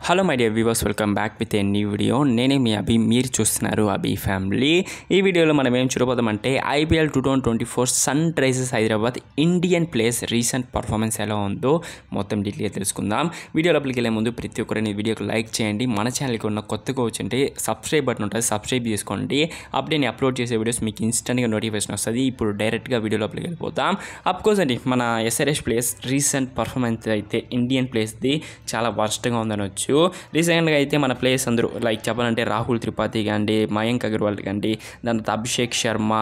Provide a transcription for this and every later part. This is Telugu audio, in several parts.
Hello my dear viewers, welcome back with a new video. నేనే మీ అభి, మీరు చూస్తున్నారు అభి ఫ్యామిలీ. ఈ వీడియోలో మనం ఏం చూడబోతామంటే IPL 2024 Sunrisers Hyderabad Indian players recent performance ఎలా ఉందో మొత్తం డీటెయిల్గా తెలుసుకుందాం. వీడియో లోపలికి వెళ్ళే ముందు ప్రతి ఒక్కరిని వీడియోకి లైక్ చేయండి. మన ఛానల్కి ఉన్న కొత్తగా వచ్చింటే సబ్స్క్రైబ్ బటన్ ఉంటుంది, సబ్స్క్రైబ్ చేసుకోండి. అప్పుడే నేను అప్లోడ్ చేసే వీడియోస్ మీకు ఇన్స్టెంట్గా నోటిఫికేషన్ వస్తుంది. ఇప్పుడు డైరెక్ట్గా వీడియో లోపలికి వెళ్ళిపోతాం. అఫ్కోర్స్ అండి, మన SRH ప్లేయర్స్ రీసెంట్ పర్ఫార్మెన్స్ అయితే ఇండియన్ ప్లేయర్స్ది చాలా వర్స్ట్గా ఉందనొచ్చు. రీసెంట్గా అయితే మన ప్లేయర్స్ అందరూ లైక్ చెప్పాలంటే రాహుల్ త్రిపాఠి కానీ, మయాంక్ అగర్వాల్ కానీ, దాని తర్వాత అభిషేక్ శర్మ,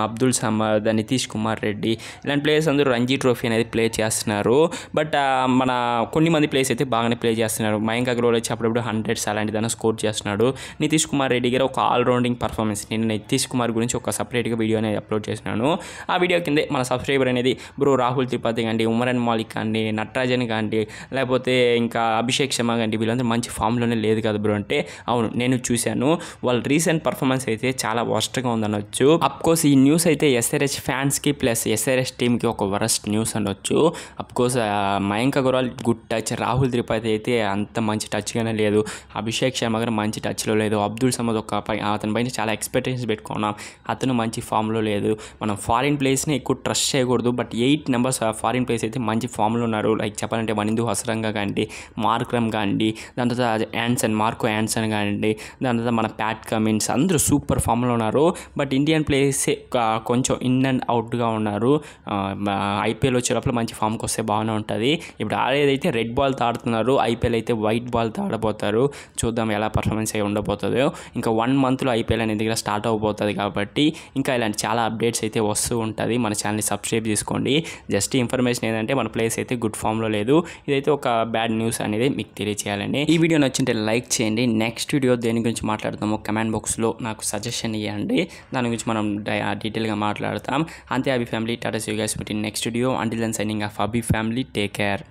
అబ్దుల్ సమద్, నితీష్ కుమార్ రెడ్డి, ఇలాంటి ప్లేయర్స్ అందరూ రంజీ ట్రోఫీ అనేది ప్లే చేస్తున్నారు. బట్ మన కొన్ని మంది ప్లేయర్స్ అయితే బాగానే ప్లే చేస్తున్నారు. మయాంక్ అగర్వాల్ వచ్చి అప్పుడప్పుడు 100s అలాంటి దాన్ని స్కోర్ చేస్తున్నాడు. నితీష్ కుమార్ రెడ్డి గారు ఒక ఆల్రౌండింగ్ పర్ఫార్మెన్స్. నేను నితీష్ కుమార్ గురించి ఒక సపరేట్గా వీడియో అనేది అప్లోడ్ చేసినాను. ఆ వీడియో కిందే మన సబ్స్క్రైబర్ అనేది బ్రో రాహుల్ త్రిపాఠి కానీ, ఉమరన్ మాలిక్ కానీ, నటరాజన్ కానీ, లేకపోతే ఇంకా అభిషేక్ శర్మ కానీ వీళ్ళందరూ మంచి ఫామ్లోనే లేదు కదా బ్రో అంటే, అవును నేను చూశాను. వాళ్ళ రీసెంట్ పర్ఫార్మెన్స్ అయితే చాలా వర్స్ట్గా ఉందనొచ్చు. అఫ్కోర్స్ ఈ న్యూస్ అయితే SRH ఫ్యాన్స్కి ప్లస్ SRH టీమ్కి ఒక వరస్ట్ న్యూస్ అనొచ్చు. Of course Mayank Agarwal good touch, Rahul Tripathi అయితే అంత మంచి టచ్గానే లేదు, అభిషేక్ శర్మ గారు మంచి టచ్లో లేదు, అబ్దుల్ సమద్ అతని పైన చాలా ఎక్స్పెక్టేషన్స్ పెట్టుకున్నాం, అతను మంచి ఫామ్లో లేదు. మనం ఫారిన్ ప్లేయర్స్ని ఎక్కువ ట్రస్ట్ చేయకూడదు. బట్ 8 మెంబర్స్ ఫారిన్ ప్లేయర్స్ అయితే మంచి ఫామ్లో ఉన్నారు. లైక్ చెప్పాలంటే వనిందు హసరంగా కానీ, మార్క్రమ్ కానీ, దాని తర్వాత మార్కో యాన్సన్ కానివ్వండి, దాని తర్వాత మన ప్యాట్ కమిన్స్, అందరూ సూపర్ ఫామ్లో ఉన్నారు. బట్ ఇండియన్ ప్లేయర్స్ కొంచెం ఇన్ అండ్ అవుట్గా ఉన్నారు. IPL వచ్చేటప్పుడు మంచి ఫామ్కి వస్తే బాగానే ఉంటుంది. ఇప్పుడు ఆడేదైతే రెడ్ బాల్తో ఆడుతున్నారు, IPL అయితే వైట్ బాల్తో ఆడబోతారు. చూద్దాం ఎలా పర్ఫార్మెన్స్ అయి ఉండబోతుందో. ఇంకా 1 monthలో IPL అనేది కూడా స్టార్ట్ అవబోతుంది కాబట్టి ఇంకా ఇలాంటి చాలా అప్డేట్స్ అయితే వస్తూ ఉంటుంది. మన ఛానల్ని సబ్స్క్రైబ్ చేసుకోండి. జస్ట్ ఇన్ఫర్మేషన్ ఏంటంటే మన ప్లేయర్స్ అయితే గుడ్ ఫామ్లో లేదు. ఇదైతే ఒక బ్యాడ్ న్యూస్ అనేది మీకు తెలియచేయాలండి. ఈ వీడియో నచ్చింటే లైక్ చేయండి. నెక్స్ట్ వీడియో దేని గురించి మాట్లాడతామో కమెంట్ బాక్స్లో నాకు సజెషన్ ఇవ్వండి. దాని గురించి మనం డీటెయిల్గా మాట్లాడతాం. అంతే Abhi family, tata see you guys within next video. Until then signing off Abhi family, take care.